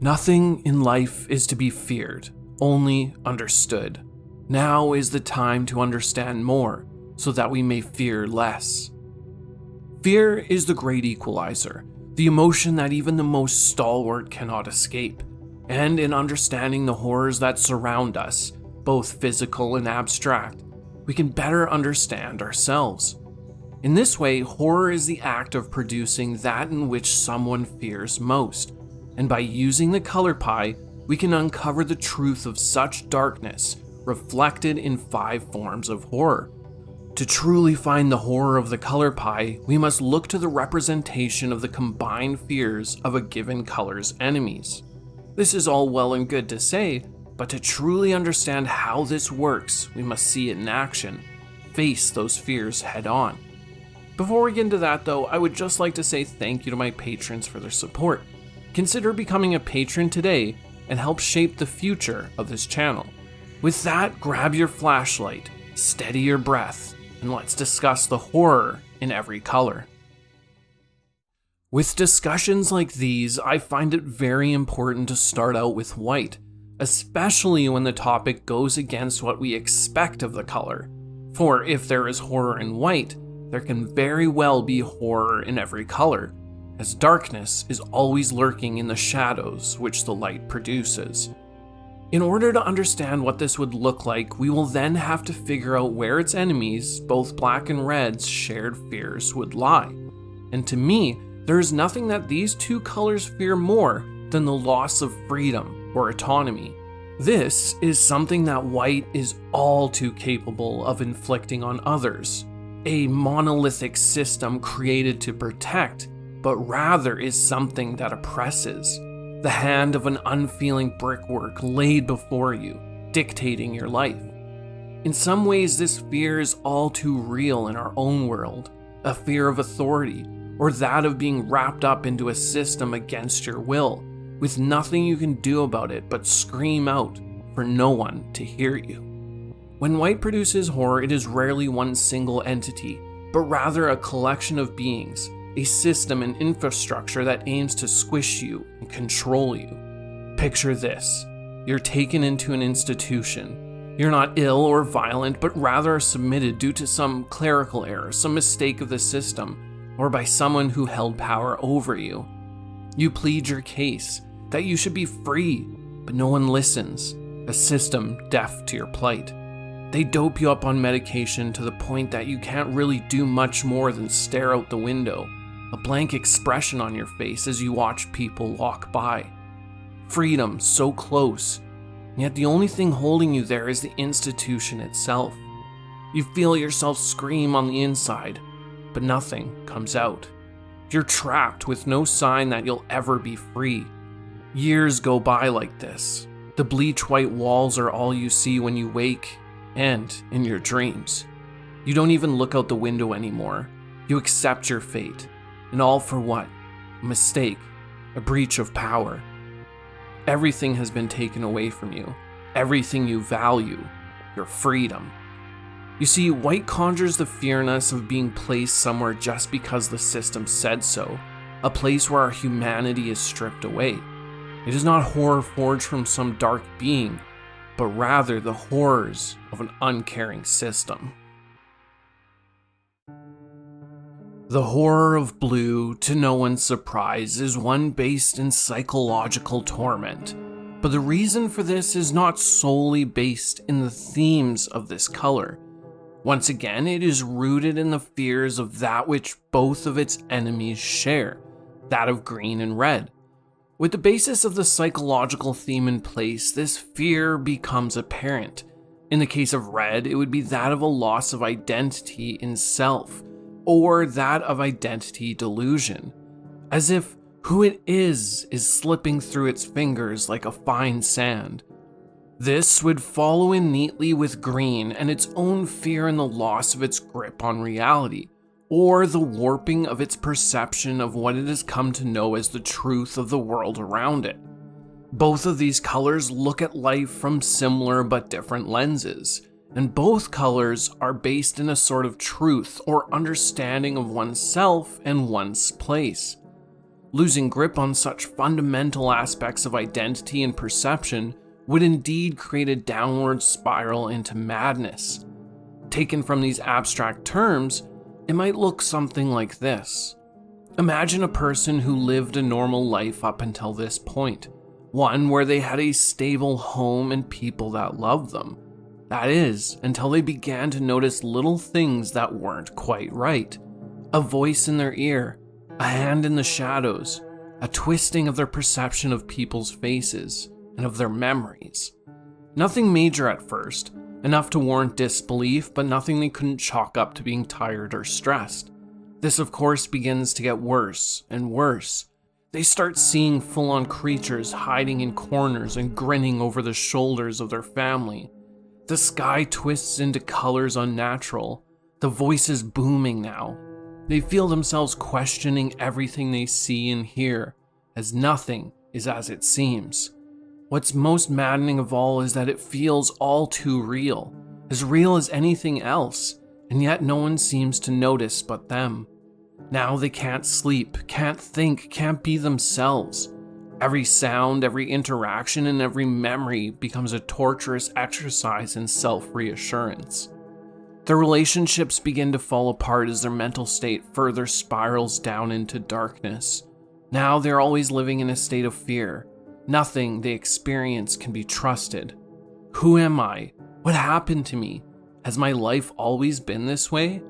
Nothing in life is to be feared, only understood. Now is the time to understand more, so that we may fear less. Fear is the great equalizer, the emotion that even the most stalwart cannot escape. And in understanding the horrors that surround us, both physical and abstract, we can better understand ourselves. In this way, horror is the act of producing that in which someone fears most, and by using the color pie, we can uncover the truth of such darkness reflected in 5 forms of horror. To truly find the horror of the color pie, we must look to the representation of the combined fears of a given color's enemies. This is all well and good to say, but to truly understand how this works, we must see it in action, face those fears head on. Before we get into that though, I would just like to say thank you to my patrons for their support. Consider becoming a patron today and help shape the future of this channel. With that, grab your flashlight, steady your breath, and let's discuss the horror in every color. With discussions like these, I find it very important to start out with white, especially when the topic goes against what we expect of the color. For if there is horror in white, there can very well be horror in every color, as darkness is always lurking in the shadows which the light produces. In order to understand what this would look like, we will then have to figure out where its enemies, both black and red's shared fears, would lie. And to me, there is nothing that these 2 colors fear more than the loss of freedom or autonomy. This is something that white is all too capable of inflicting on others, a monolithic system created to protect, but rather is something that oppresses. The hand of an unfeeling brickwork laid before you, dictating your life. In some ways, this fear is all too real in our own world, a fear of authority, or that of being wrapped up into a system against your will, with nothing you can do about it but scream out for no one to hear you. When white produces horror, it is rarely one single entity, but rather a collection of beings, a system and infrastructure that aims to squish you and control you. Picture this: you're taken into an institution. You're not ill or violent, but rather submitted due to some clerical error, some mistake of the system, or by someone who held power over you. You plead your case, that you should be free, but no one listens, a system deaf to your plight. They dope you up on medication to the point that you can't really do much more than stare out the window, a blank expression on your face as you watch people walk by. Freedom so close, yet the only thing holding you there is the institution itself. You feel yourself scream on the inside, but nothing comes out. You're trapped with no sign that you'll ever be free. Years go by like this. The bleach white walls are all you see when you wake and in your dreams. You don't even look out the window anymore. You accept your fate. And all for what? A mistake, a breach of power. Everything has been taken away from you. Everything you value, your freedom. You see, white conjures the fear in us of being placed somewhere just because the system said so, a place where our humanity is stripped away. It is not horror forged from some dark being, but rather the horrors of an uncaring system. The horror of blue, to no one's surprise, is one based in psychological torment, but the reason for this is not solely based in the themes of this color. Once again, it is rooted in the fears of that which both of its enemies share, that of green and red. With the basis of the psychological theme in place, this fear becomes apparent. In the case of red, it would be that of a loss of identity in self, or that of identity delusion, as if who it is slipping through its fingers like a fine sand. This would follow in neatly with green and its own fear in the loss of its grip on reality, or the warping of its perception of what it has come to know as the truth of the world around it. Both of these colors look at life from similar but different lenses, and both colors are based in a sort of truth or understanding of oneself and one's place. Losing grip on such fundamental aspects of identity and perception would indeed create a downward spiral into madness. Taken from these abstract terms, it might look something like this. Imagine a person who lived a normal life up until this point, one where they had a stable home and people that loved them. That is, until they began to notice little things that weren't quite right. A voice in their ear, a hand in the shadows, a twisting of their perception of people's faces and of their memories. Nothing major at first, enough to warrant disbelief, but nothing they couldn't chalk up to being tired or stressed. This, of course, begins to get worse and worse. They start seeing full-on creatures hiding in corners and grinning over the shoulders of their family. The sky twists into colors unnatural. The voice is booming now. They feel themselves questioning everything they see and hear, as nothing is as it seems. What's most maddening of all is that it feels all too real as anything else, and yet no one seems to notice but them. Now they can't sleep, can't think, can't be themselves. Every sound, every interaction, and every memory becomes a torturous exercise in self-reassurance. Their relationships begin to fall apart as their mental state further spirals down into darkness. Now they're always living in a state of fear. Nothing they experience can be trusted. Who am I? What happened to me? Has my life always been this way?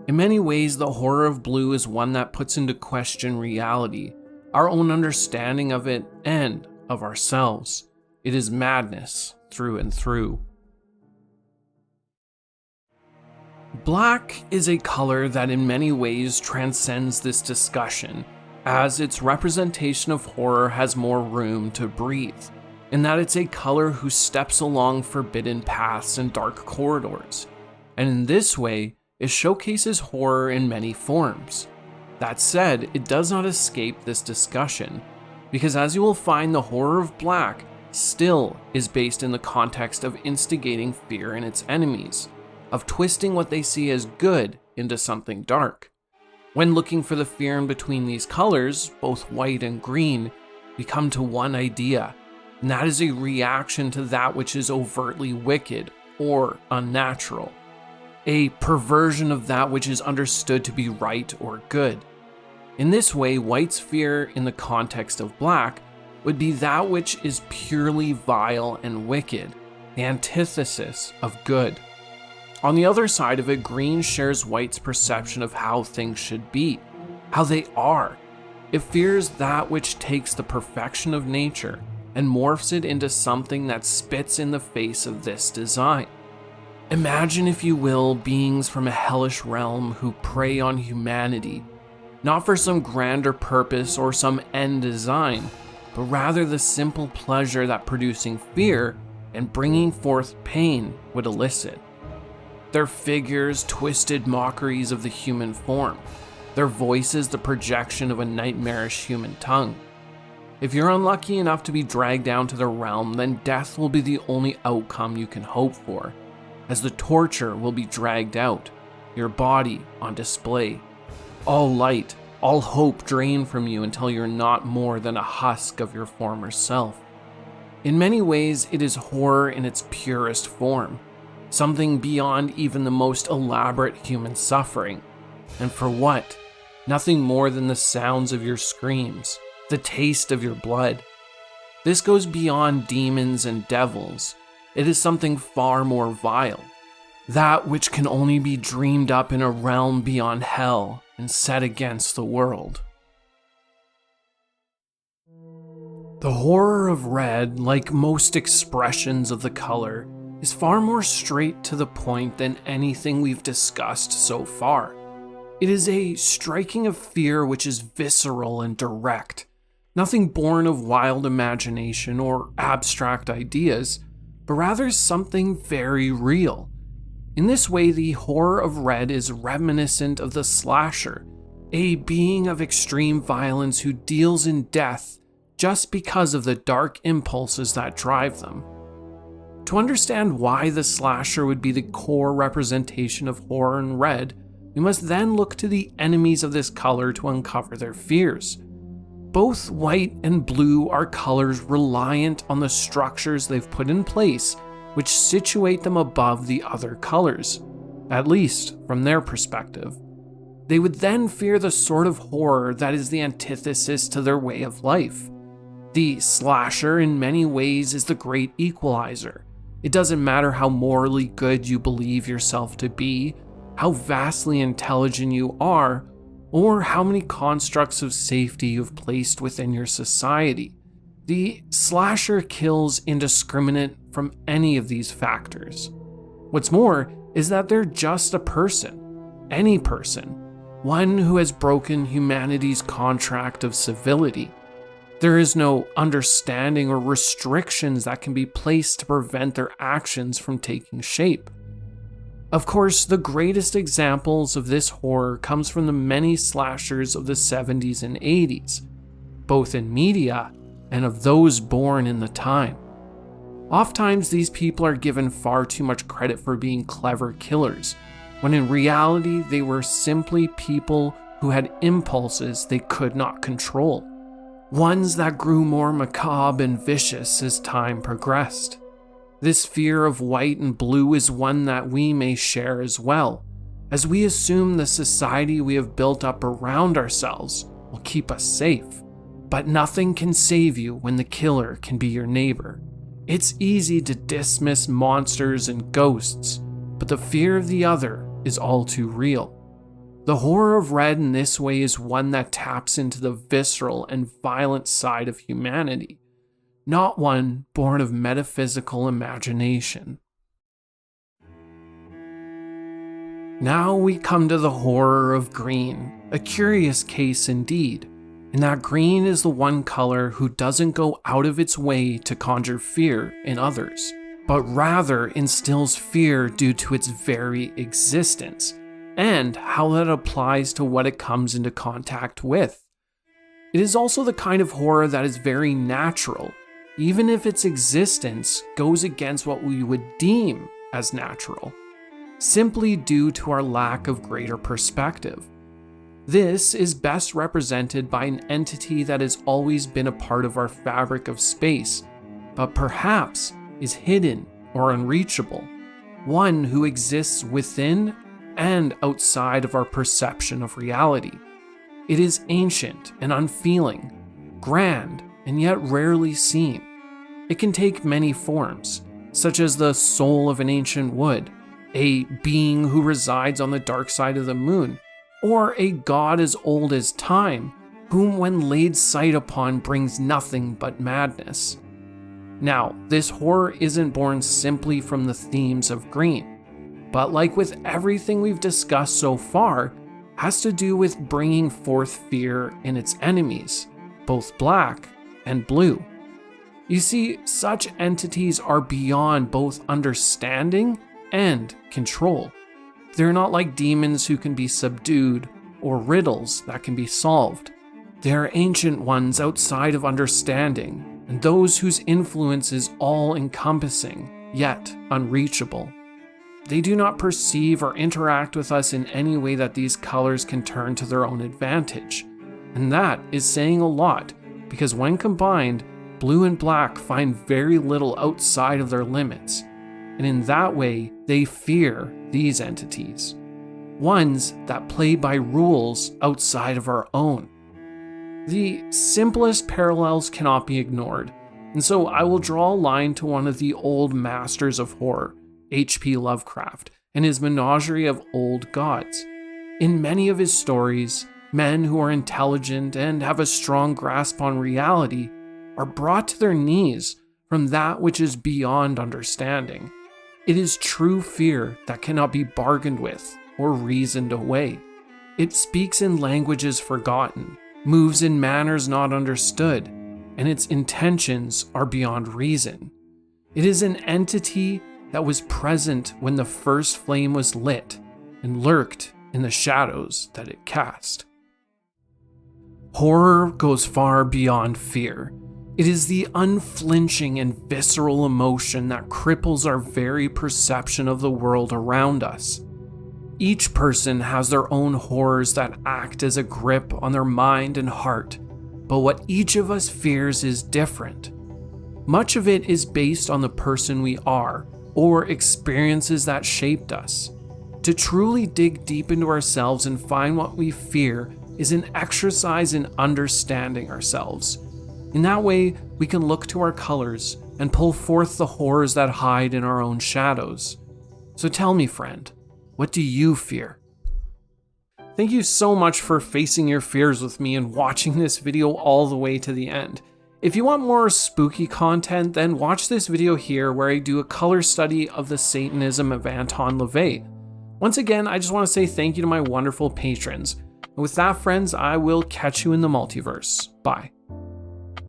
In many ways, the horror of blue is one that puts into question reality, our own understanding of it, and of ourselves. It is madness through and through. Black is a color that in many ways transcends this discussion, as its representation of horror has more room to breathe, in that it's a color who steps along forbidden paths and dark corridors, and in this way, it showcases horror in many forms. That said, it does not escape this discussion, because as you will find, the horror of black still is based in the context of instigating fear in its enemies, of twisting what they see as good into something dark. When looking for the fear in between these colors, both white and green, we come to one idea, and that is a reaction to that which is overtly wicked or unnatural, a perversion of that which is understood to be right or good. In this way, white's fear in the context of black would be that which is purely vile and wicked, the antithesis of good. On the other side of it, green shares white's perception of how things should be, how they are. It fears that which takes the perfection of nature and morphs it into something that spits in the face of this design. Imagine, if you will, beings from a hellish realm who prey on humanity, not for some grander purpose or some end design, but rather the simple pleasure that producing fear and bringing forth pain would elicit. Their figures, twisted mockeries of the human form, their voices, the projection of a nightmarish human tongue. If you're unlucky enough to be dragged down to their realm, then death will be the only outcome you can hope for, as the torture will be dragged out, your body on display. All light, all hope drained from you until you're not more than a husk of your former self. In many ways, it is horror in its purest form, something beyond even the most elaborate human suffering. And for what? Nothing more than the sounds of your screams, the taste of your blood. This goes beyond demons and devils. It is something far more vile, that which can only be dreamed up in a realm beyond hell and set against the world. The horror of red, like most expressions of the color, is far more straight to the point than anything we've discussed so far. It is a striking of fear which is visceral and direct, nothing born of wild imagination or abstract ideas, but rather something very real. In this way, the horror of red is reminiscent of the slasher, a being of extreme violence who deals in death just because of the dark impulses that drive them. To understand why the slasher would be the core representation of horror in red, we must then look to the enemies of this color to uncover their fears. Both white and blue are colors reliant on the structures they've put in place, which situate them above the other colors, at least from their perspective. They would then fear the sort of horror that is the antithesis to their way of life. The slasher in many ways is the great equalizer. It doesn't matter how morally good you believe yourself to be, how vastly intelligent you are, or how many constructs of safety you've placed within your society. The slasher kills indiscriminate from any of these factors. What's more is that they're just a person, any person, one who has broken humanity's contract of civility. There is no understanding or restrictions that can be placed to prevent their actions from taking shape. Of course, the greatest examples of this horror comes from the many slashers of the 70s and 80s, both in media and of those born in the time. Oftentimes, these people are given far too much credit for being clever killers, when in reality they were simply people who had impulses they could not control, ones that grew more macabre and vicious as time progressed. This fear of white and blue is one that we may share as well, as we assume the society we have built up around ourselves will keep us safe. But nothing can save you when the killer can be your neighbor. It's easy to dismiss monsters and ghosts, but the fear of the other is all too real. The horror of Red in this way is one that taps into the visceral and violent side of humanity, not one born of metaphysical imagination. Now we come to the horror of green, a curious case indeed, in that green is the one color who doesn't go out of its way to conjure fear in others, but rather instills fear due to its very existence, and how that applies to what it comes into contact with. It is also the kind of horror that is very natural, even if its existence goes against what we would deem as natural, simply due to our lack of greater perspective. This is best represented by an entity that has always been a part of our fabric of space, but perhaps is hidden or unreachable, one who exists within and outside of our perception of reality. It is ancient and unfeeling, grand and yet rarely seen. It can take many forms, such as the soul of an ancient wood, a being who resides on the dark side of the moon, or a god as old as time, whom when laid sight upon brings nothing but madness. Now, this horror isn't born simply from the themes of green, but like with everything we've discussed so far, has to do with bringing forth fear in its enemies, both black and blue. You see, such entities are beyond both understanding and control. They're not like demons who can be subdued or riddles that can be solved. They're ancient ones outside of understanding, and those whose influence is all-encompassing, yet unreachable. They do not perceive or interact with us in any way that these colors can turn to their own advantage. And that is saying a lot, because when combined, blue and black find very little outside of their limits. And in that way, they fear these entities, ones that play by rules outside of our own. The simplest parallels cannot be ignored, and so I will draw a line to one of the old masters of horror, H.P. Lovecraft, and his menagerie of old gods. In many of his stories, men who are intelligent and have a strong grasp on reality are brought to their knees from that which is beyond understanding. It is true fear that cannot be bargained with or reasoned away. It speaks in languages forgotten, moves in manners not understood, and its intentions are beyond reason. It is an entity that was present when the first flame was lit and lurked in the shadows that it cast. Horror goes far beyond fear. It is the unflinching and visceral emotion that cripples our very perception of the world around us. Each person has their own horrors that act as a grip on their mind and heart, but what each of us fears is different. Much of it is based on the person we are or experiences that shaped us. To truly dig deep into ourselves and find what we fear is an exercise in understanding ourselves. In that way, we can look to our colors and pull forth the horrors that hide in our own shadows. So tell me, friend, what do you fear? Thank you so much for facing your fears with me and watching this video all the way to the end. If you want more spooky content, then watch this video here where I do a color study of the Satanism of Anton LaVey. Once again, I just want to say thank you to my wonderful patrons. And with that, friends, I will catch you in the multiverse. Bye.